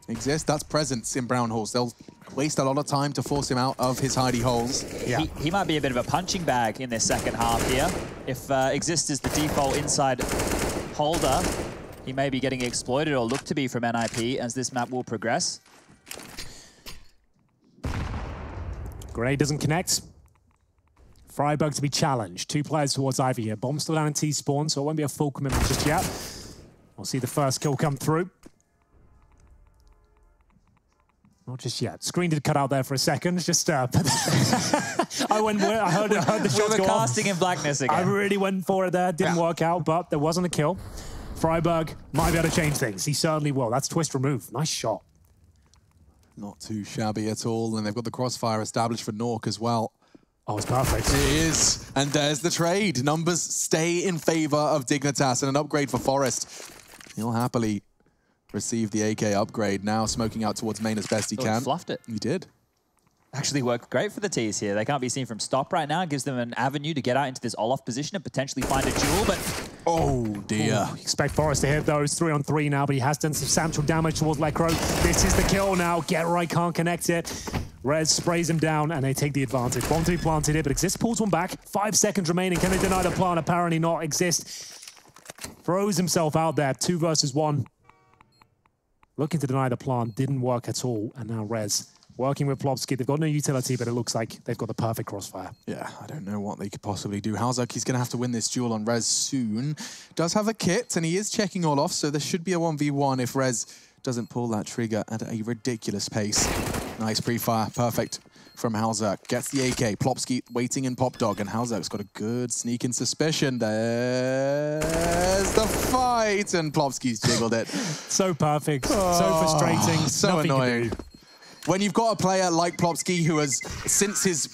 Exist, that's presence in Brown Horse. They'll waste a lot of time to force him out of his hidey holes. Yeah. He might be a bit of a punching bag in this second half here. If Exist is the default inside holder, he may be getting exploited, or look to be, from NIP as this map will progress. Grenade doesn't connect. Freiburg to be challenged. 2 players towards Ivy here. Bomb still down in T-spawn, so it won't be a full commitment just yet. We'll see the first kill come through. Not just yet. Screen did cut out there for a second. Just I heard the shots go off. Casting in blackness again. I really went for it there. Didn't work out, but there wasn't a kill. Freiburg might be able to change things. He certainly will. That's twist removed. Nice shot. Not too shabby at all, and they've got the crossfire established for Nork as well. Oh, it's perfect. It is, and there's the trade. Numbers stay in favor of Dignitas, and an upgrade for Forest. He'll happily receive the AK upgrade, now smoking out towards main as best he can. He fluffed it. He did. Actually worked great for the T's here. They can't be seen from stop right now. It gives them an avenue to get out into this Olaf position and potentially find a duel, but... Oh, dear. Ooh, expect Forrest to hit those 3-on-3 now, but he has done substantial damage towards Lekro. This is the kill now. Get right, can't connect it. Rez sprays him down, and they take the advantage. Bomb to be planted here, but Exist pulls one back. 5 seconds remaining. Can they deny the plant? Apparently not. Exist throws himself out there. 2 versus 1. Looking to deny the plant. Didn't work at all. And now Rez working with Plopsky. They've got no utility, but it looks like they've got the perfect crossfire. Yeah, I don't know what they could possibly do. Halzak, he's going to have to win this duel on Rez soon. Does have a kit, and he is checking all off, so there should be a 1v1 if Rez doesn't pull that trigger at a ridiculous pace. Nice pre-fire, perfect from Halzak. Gets the AK, Plopsky waiting in Pop Dog, and Halzak's got a good sneak in suspicion. There's the fight, and Plopsky's jiggled it. So perfect, so frustrating, so annoying. When you've got a player like Plopsky who has, since his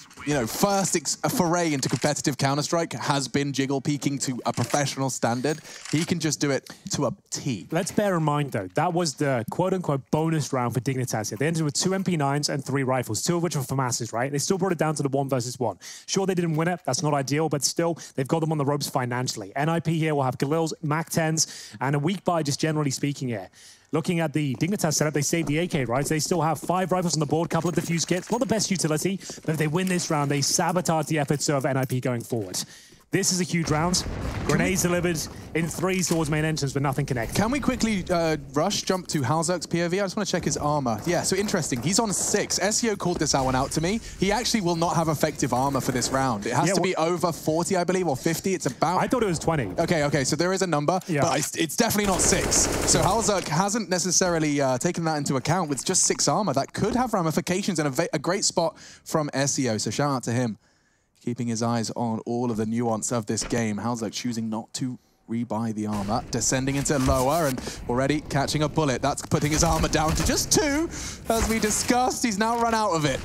first foray into competitive Counter-Strike, has been jiggle peeking to a professional standard, he can just do it to a T. Let's bear in mind, though, that was the quote-unquote bonus round for Dignitas here. They ended with 2 MP9s and 3 rifles, 2 of which were for masses, right? They still brought it down to the 1 versus 1. Sure, they didn't win it. That's not ideal, but still, they've got them on the ropes financially. NIP here will have Galil's, MAC-10s, and a weak buy, just generally speaking here. Looking at the Dignitas setup, they saved the AK, right? So they still have 5 rifles on the board, couple of defuse kits. Not the best utility, but if they win this round, they sabotage the efforts of NIP going forward. This is a huge round. Grenades delivered in 3s towards main entrance, but nothing connected. Can we quickly jump to Halzak's POV? I just want to check his armor. Yeah, so interesting. He's on 6. SEO called this one out to me. He actually will not have effective armor for this round. It has to be over 40, I believe, or 50. It's about... I thought it was 20. Okay, so there is a number, but it's definitely not 6. So Halzak hasn't necessarily taken that into account with just 6 armor. That could have ramifications and a great spot from SEO, so shout out to him. Keeping his eyes on all of the nuance of this game. Halzak choosing not to rebuy the armor. Descending into lower and already catching a bullet. That's putting his armor down to just 2. As we discussed, he's now run out of it.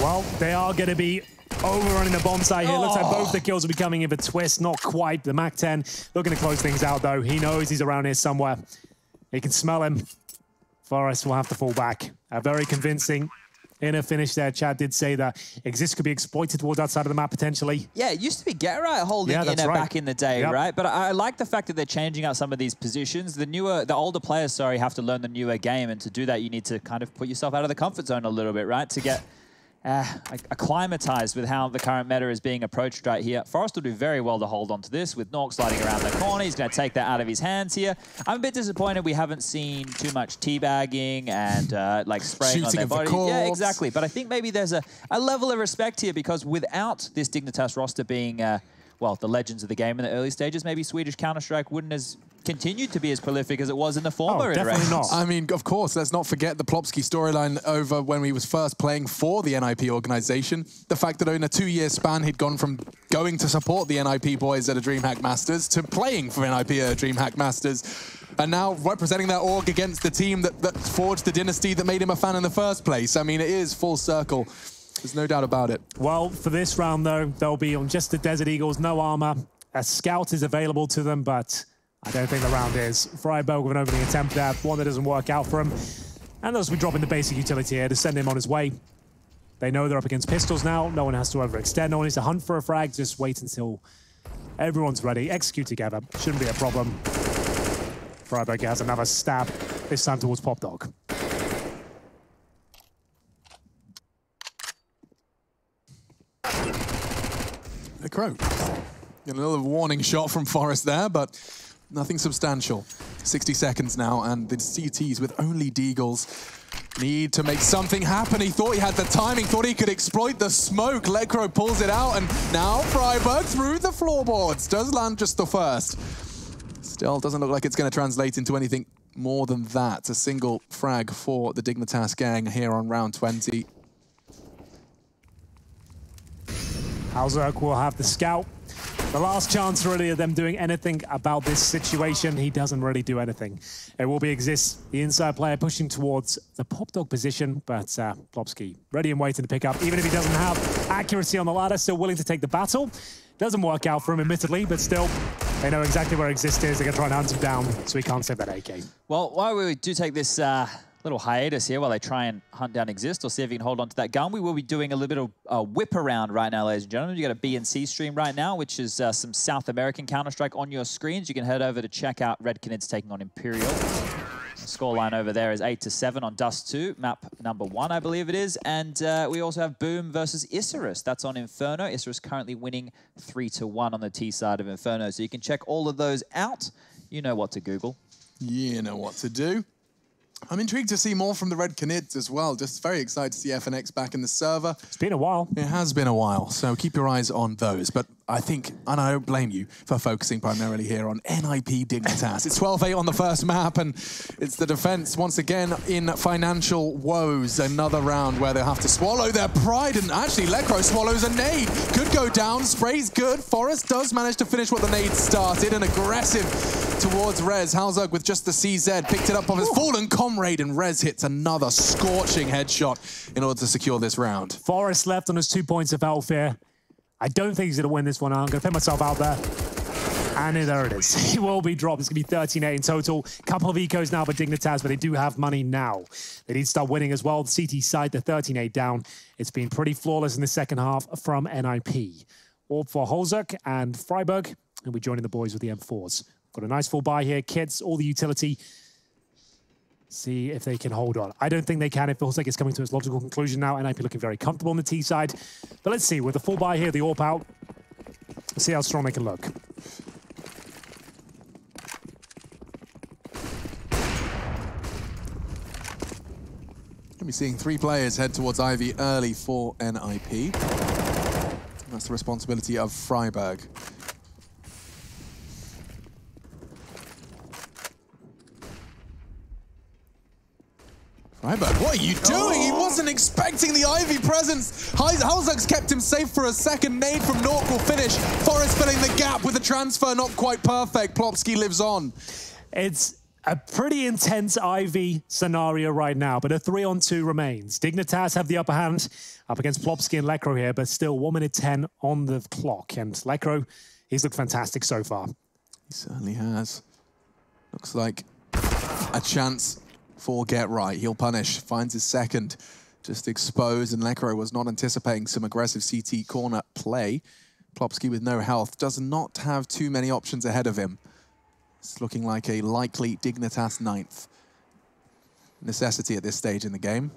Well, they are going to be overrunning the bomb site here. Looks like both the kills will be coming in for Twist. Not quite. The MAC-10 looking to close things out, though. He knows he's around here somewhere. He can smell him. Forrest will have to fall back. A very convincing inner finish there. Chad did say that Exist could be exploited towards that side of the map potentially. Yeah, it used to be Get Right holding inner back in the day, right? But I like the fact that they're changing out some of these positions. The older players, have to learn the newer game, and to do that, you need to kind of put yourself out of the comfort zone a little bit, right? To get acclimatized with how the current meta is being approached right here. Forrest will do very well to hold on to this with Nork sliding around the corner. He's going to take that out of his hands here. I'm a bit disappointed we haven't seen too much teabagging and like spraying on their body. Yeah, exactly. But I think maybe there's a level of respect here, because without this Dignitas roster being, well, the legends of the game in the early stages, maybe Swedish Counter-Strike wouldn't have continued to be as prolific as it was in the former definitely not. I mean, of course, let's not forget the Plopsky storyline over when he was first playing for the NIP organization. The fact that in a 2-year span, he'd gone from going to support the NIP boys at a DreamHack Masters to playing for NIP at a DreamHack Masters. And now representing that org against the team that forged the dynasty that made him a fan in the first place. I mean, it is full circle. There's no doubt about it. Well, for this round, though, they'll be on just the Desert Eagles, no armor. A scout is available to them, but I don't think the round is. Freiberg with an opening attempt there, one that doesn't work out for him. And they'll just be dropping the basic utility here to send him on his way. They know they're up against pistols now. No one has to overextend. No one needs to hunt for a frag. Just wait until everyone's ready. Execute together. Shouldn't be a problem. Freiberg has another stab, this time towards Pop Dog. The Crow. A little warning shot from Forrest there, but nothing substantial. 60 seconds now, and the CTs with only Deagles need to make something happen. He thought he had the timing, thought he could exploit the smoke. Lekro pulls it out, and now Freiberg through the floorboards. Does land just the first. Still doesn't look like it's going to translate into anything more than that. A single frag for the Dignitas gang here on round 20. Halzak will have the scout. The last chance really of them doing anything about this situation. He doesn't really do anything. It will be Exist, the inside player, pushing towards the pop dog position, but Plopski ready and waiting to pick up. Even if he doesn't have accuracy on the ladder, still willing to take the battle. Doesn't work out for him, admittedly, but still, they know exactly where Exist is. They're going to try and hunt him down, so he can't save that AK. Well, while we do take this little hiatus here while they try and hunt down Exist or see if he can hold on to that gun, we will be doing a little bit of a whip around right now, ladies and gentlemen. You got a B&C stream right now, which is some South American Counter-Strike on your screens. You can head over to check out Red Canids taking on Imperial. The scoreline over there is 8-7 on Dust 2, map number 1, I believe it is. And we also have Boom versus Isurus. That's on Inferno. Isurus currently winning 3-1 on the T side of Inferno. So you can check all of those out. You know what to Google. You know what to do. I'm intrigued to see more from the Red Canids as well. Just very excited to see FNX back in the server. It's been a while. It has been a while, so keep your eyes on those. But I think, and I don't blame you for focusing primarily here on NIP Dignitas. It's 12-8 on the first map, and it's the defense once again in financial woes. Another round where they'll have to swallow their pride, and actually Lekro swallows a nade. Could go down, spray's good. Forest does manage to finish what the nade started, and aggressive towards Rez. Halzug with just the CZ, picked it up off his fallen comrade, and Rez hits another scorching headshot in order to secure this round. Forest left on his 2 points of health here. I don't think he's going to win this one. I'm going to put myself out there. And there it is. He will be dropped. It's going to be 13-8 in total. Couple of ecos now for Dignitas, but they do have money now. They need to start winning as well. The CT side, they're 13-8 down. It's been pretty flawless in the second half from NIP. Orb for Holzuk and Freiburg. He'll be joining the boys with the M4s. Got a nice full buy here. Kids, all the utility. See if they can hold on. I don't think they can. It feels like it's coming to its logical conclusion now. NIP looking very comfortable on the T side. But let's see, with the full buy here, the AWP out, let's see how strong they can look. We'll be seeing 3 players head towards Ivy early for NIP. That's the responsibility of Freiburg. Freiburg, what are you doing? He wasn't expecting the Ivy presence. Halzug's kept him safe for a second. Nade from Nork will finish. Forest filling the gap with a transfer not quite perfect. Plopski lives on. It's a pretty intense Ivy scenario right now, but a 3-on-2 remains. Dignitas have the upper hand up against Plopski and Lekro here, but still 1 minute 10 on the clock. And Lekro, he's looked fantastic so far. He certainly has. Looks like a chance for Get Right. He'll punish, finds his second, just exposed, and Lekro was not anticipating some aggressive CT corner play. Plopski with no health does not have too many options ahead of him. It's looking like a likely Dignitas 9th necessity at this stage in the game.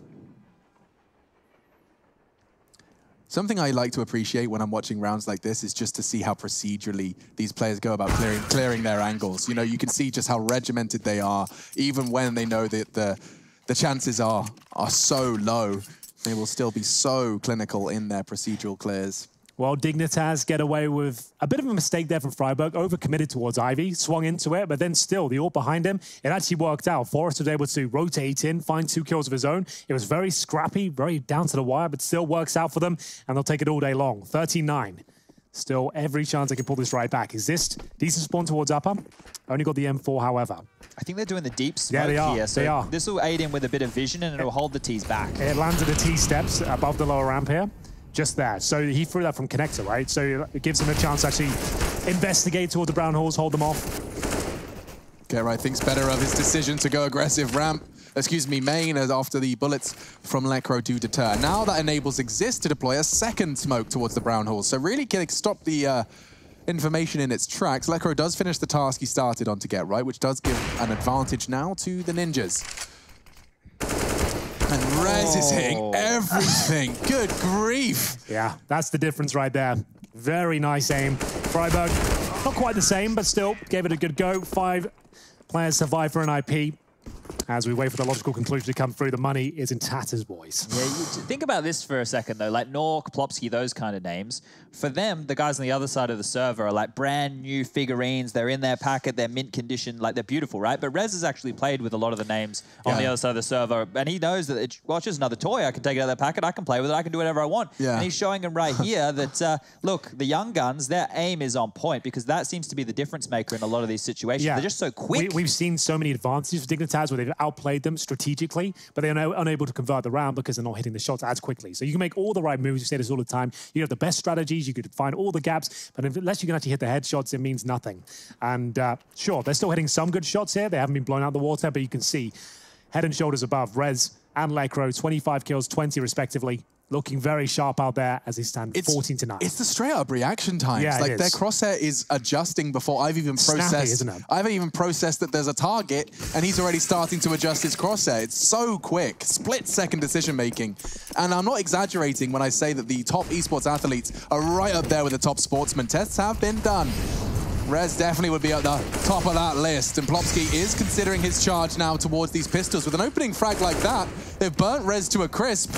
Something I like to appreciate when I'm watching rounds like this is just to see how procedurally these players go about clearing their angles. You know, you can see just how regimented they are, even when they know that the chances are so low. They will still be so clinical in their procedural clears. Well, Dignitas get away with a bit of a mistake there from Freiburg, overcommitted towards Ivy, swung into it, but then still, the AWP behind him, it actually worked out. Forrest was able to rotate in, find 2 kills of his own. It was very scrappy, very down to the wire, but still works out for them, and they'll take it all day long. 13-9. Still, every chance they can pull this right back. Is this decent spawn towards upper? Only got the M4, however. I think they're doing the deep smoke here. So they are. This will aid him with a bit of vision, and it'll hold the T's back. It lands at the T steps above the lower ramp here. Just there. So he threw that from connector, right? So it gives him a chance to actually investigate toward the brown holes, hold them off. Get Right thinks better of his decision to go aggressive ramp. Excuse me, main, as after the bullets from Lekro do deter. Now that enables Exist to deploy a second smoke towards the brown holes. So really can stop the information in its tracks. Lekro does finish the task he started on to Get Right, which does give an advantage now to the Ninjas. And Rez is hitting everything. Good grief. Yeah, that's the difference right there. Very nice aim. Freiburg, not quite the same, but still gave it a good go. 5 players survive for an IP. As we wait for the logical conclusion to come through, the money is in tatters, boys. Yeah, think about this for a second, though. Like Nork, Plopsky, those kind of names. For them, the guys on the other side of the server are like brand new figurines. They're in their packet. They're mint condition. Like, they're beautiful, right? But Rez has actually played with a lot of the names on the other side of the server. And he knows that, it's just another toy. I can take it out of their packet. I can play with it. I can do whatever I want. Yeah. And he's showing them right here that, look, the young guns, their aim is on point, because that seems to be the difference maker in a lot of these situations. Yeah. They're just so quick. We've seen so many advantages for Dignitas where they've outplayed them strategically, but they're unable to convert the round because they're not hitting the shots as quickly. So you can make all the right moves. You say this all the time. You have the best strategies. You could find all the gaps, but unless you can actually hit the headshots, it means nothing. And sure, they're still hitting some good shots here. They haven't been blown out of the water, but you can see head and shoulders above Rez and Lekro, 25 kills, 20 respectively. Looking very sharp out there as they stand 14-9. It's the straight-up reaction times. Yeah, like, their crosshair is adjusting before I've even processed. Snappy, isn't it? I haven't even processed that there's a target, and he's already starting to adjust his crosshair. It's so quick, split-second decision-making. And I'm not exaggerating when I say that the top esports athletes are right up there with the top sportsmen. Tests have been done. Rez definitely would be at the top of that list, and Plopsky is considering his charge now towards these pistols. With an opening frag like that, they've burnt Rez to a crisp.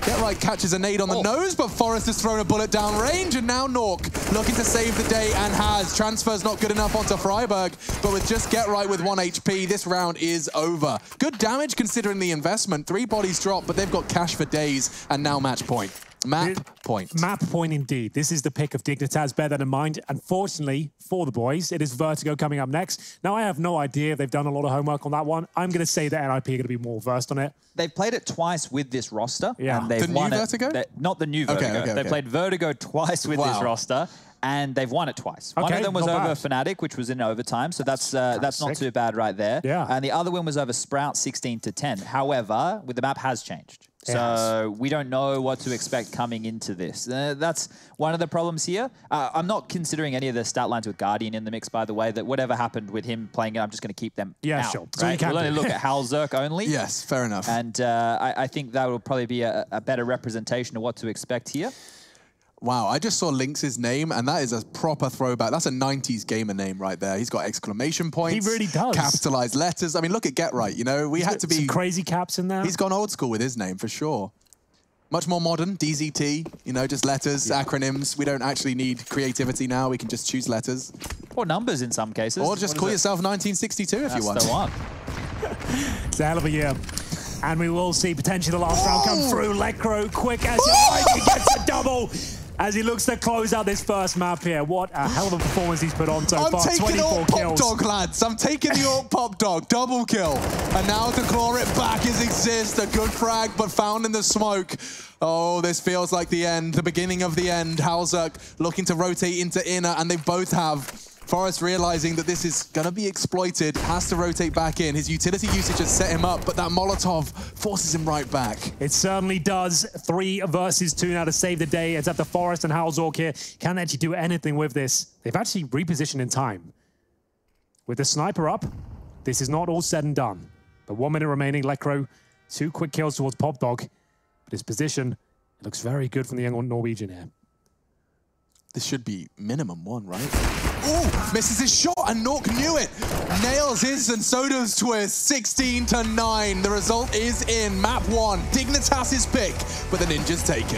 Get Right catches a nade on the nose, but Forrest has thrown a bullet down range, and now Nork looking to save the day and has. Transfer's not good enough onto Freiburg, but with just Get Right with 1 HP, this round is over. Good damage considering the investment. 3 bodies dropped, but they've got cash for days, and now match point. Map point. Map point indeed. This is the pick of Dignitas, bear that in mind. Unfortunately for the boys, it is Vertigo coming up next. Now, I have no idea if they've done a lot of homework on that one. I'm going to say that NIP are going to be more versed on it. They've played it twice with this roster. Yeah. And they've won Vertigo? Not the new Vertigo. Okay. They played Vertigo twice with this roster, and they've won it twice. One of them was over Fnatic, which was in overtime, so that's not too bad right there. Yeah. And the other one was over Sprout, 16-10. However, the map has changed. So we don't know what to expect coming into this. That's one of the problems here. I'm not considering any of the stat lines with Guardian in the mix, by the way, that whatever happened with him playing it, I'm just going to keep them out. Sure. Right? So we'll only look at Halzerk only. Yes, fair enough. And I think that will probably be a better representation of what to expect here. Wow, I just saw Lynx's name, and that is a proper throwback. That's a 90s gamer name right there. He's got exclamation points. He really does. Capitalized letters. I mean, look at Get Right, you know? We had to be... Some crazy caps in there. He's gone old school with his name, for sure. Much more modern, DZT, you know, just letters, acronyms. We don't actually need creativity now. We can just choose letters. Or numbers in some cases. Or just call yourself 1962 if you want. That's the one. It's a hell of a year. And we will see potentially the last round come through. Lekro quick as he gets a double as he looks to close out this first map here. What a hell of a performance he's put on so far. I'm taking 24 Orc kills. Pop Dog, lads. I'm taking the Orc Pop Dog. Double kill. And now to claw it back is Exist. A good frag, but found in the smoke. Oh, this feels like the end, the beginning of the end. Halzerk looking to rotate into inner, and they both have. Forrest realizing that this is going to be exploited, has to rotate back in. His utility usage has set him up, but that Molotov forces him right back. It certainly does. 3 versus 2 now to save the day. It's up to Forrest and Halzork here. Can't actually do anything with this. They've actually repositioned in time. With the sniper up, this is not all said and done. But 1 minute remaining. Lekro, 2 quick kills towards Pop Dog. But his position, it looks very good from the young Norwegian here. This should be minimum 1, right? Oh, misses his shot, and Nork knew it. Nails his, and so does Twist. 16-9. The result is in. Map 1, Dignitas' pick, but the Ninjas take it.